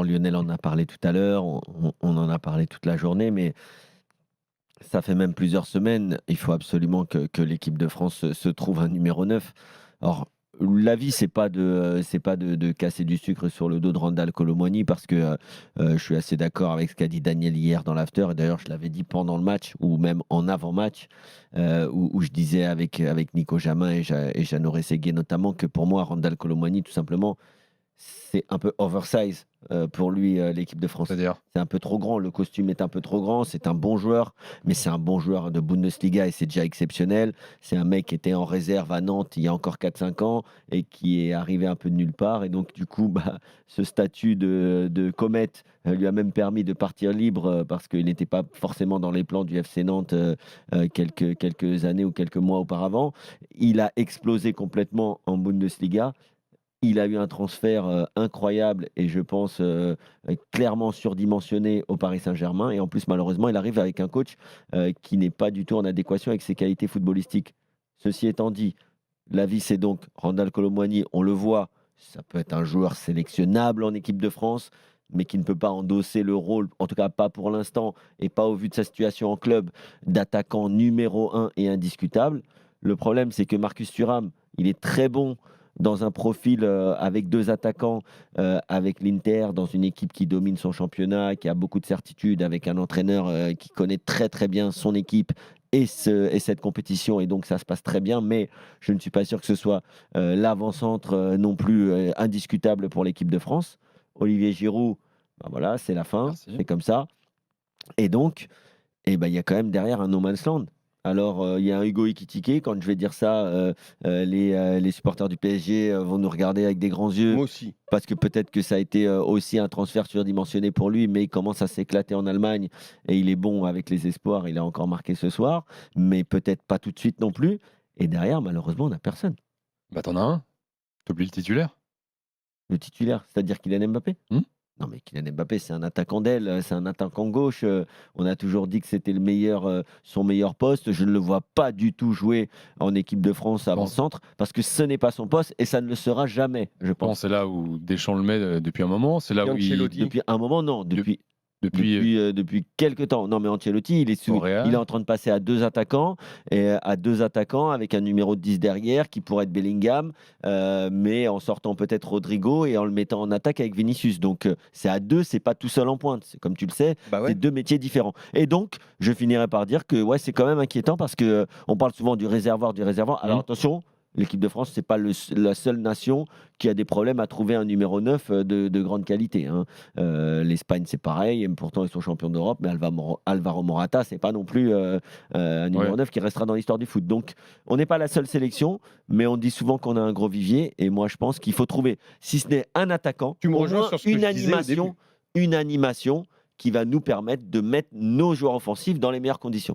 Lionel en a parlé tout à l'heure, on en a parlé toute la journée, mais ça fait même plusieurs semaines. Il faut absolument que l'équipe de France se trouve un numéro 9. Alors, l'avis, c'est pas de casser du sucre sur le dos de Randal Kolo Muani parce que je suis assez d'accord avec ce qu'a dit Daniel hier dans l'after. Et d'ailleurs, je l'avais dit pendant le match ou même en avant-match, où je disais avec Nico Jamin et Jeannot Rességuier notamment que pour moi, Randal Kolo Muani, tout simplement, c'est un peu oversize pour lui, l'équipe de France. C'est-à-dire? C'est un peu trop grand, le costume est un peu trop grand, c'est un bon joueur, mais c'est un bon joueur de Bundesliga et c'est déjà exceptionnel. C'est un mec qui était en réserve à Nantes il y a encore 4-5 ans et qui est arrivé un peu de nulle part et donc du coup, bah, ce statut de comète, lui a même permis de partir libre, parce qu'il n'était pas forcément dans les plans du FC Nantes, quelques années ou quelques mois auparavant. Il a explosé complètement en Bundesliga. Il a eu un transfert, incroyable et je pense, clairement surdimensionné au Paris Saint-Germain et en plus malheureusement il arrive avec un coach, qui n'est pas du tout en adéquation avec ses qualités footballistiques. Ceci étant dit, l'avis c'est donc Randal Kolo Muani, on le voit, ça peut être un joueur sélectionnable en équipe de France, mais qui ne peut pas endosser le rôle, en tout cas pas pour l'instant et pas au vu de sa situation en club, d'attaquant numéro 1 et indiscutable. Le problème c'est que Marcus Thuram, il est très bon dans un profil, avec 2 attaquants, avec l'Inter, dans une équipe qui domine son championnat, qui a beaucoup de certitudes, avec un entraîneur, qui connaît très, très bien son équipe et cette compétition et donc ça se passe très bien. Mais je ne suis pas sûr que ce soit, l'avant-centre, non plus, indiscutable pour l'équipe de France. Olivier Giroud, bah, voilà, c'est la fin, Merci. c'est comme ça et donc il y a quand même derrière un no man's land. Alors, il y a un Hugo Ekitike, quand je vais dire ça, les supporters du PSG, vont nous regarder avec des grands yeux, Moi aussi. parce que peut-être que ça a été, aussi un transfert surdimensionné pour lui, mais il commence à s'éclater en Allemagne et il est bon avec les espoirs. Il a encore marqué ce soir, mais peut-être pas tout de suite non plus et derrière, malheureusement, on n'a personne. Bah, tu en as un. Tu oublies le titulaire. Le titulaire, c'est-à-dire Kylian Mbappé? Mmh. Non, mais Kylian Mbappé, c'est un attaquant d'aile, c'est un attaquant gauche. On a toujours dit que c'était le meilleur, son meilleur poste. Je ne le vois pas du tout jouer en équipe de France Bon, avant-centre parce que ce n'est pas son poste et ça ne le sera jamais, je bon, pense. c'est là où Deschamps le met, depuis un moment. C'est là Et où il Ancelotti? Depuis un moment, non. de Depuis, depuis, depuis, depuis quelque temps. Non, mais Ancelotti, au il est Real. en train de passer à 2 attaquants et à 2 attaquants avec un numéro 10 derrière qui pourrait être Bellingham, mais en sortant peut-être Rodrigo et en le mettant en attaque avec Vinicius. Donc, c'est à 2, c'est pas tout seul en pointe. C'est comme tu le sais, Bah c'est ouais. 2 métiers différents. Et donc, je finirai par dire que ouais, c'est quand même inquiétant parce que, on parle souvent du réservoir, du réservoir. Alors Mmh. attention, l'équipe de France, c'est pas la seule nation qui a des problèmes à trouver un numéro 9, de grande qualité, hein. L'Espagne, c'est pareil, et pourtant ils sont champions d'Europe, mais Alvaro Morata, c'est pas non plus, un Ouais. numéro 9 qui restera dans l'histoire du foot. Donc, on n'est pas la seule sélection, mais on dit souvent qu'on a un gros vivier, et moi je pense qu'il faut trouver, si ce n'est un attaquant, Tu me au rejoins moins sur ce que je disais au début. une animation qui va nous permettre de mettre nos joueurs offensifs dans les meilleures conditions.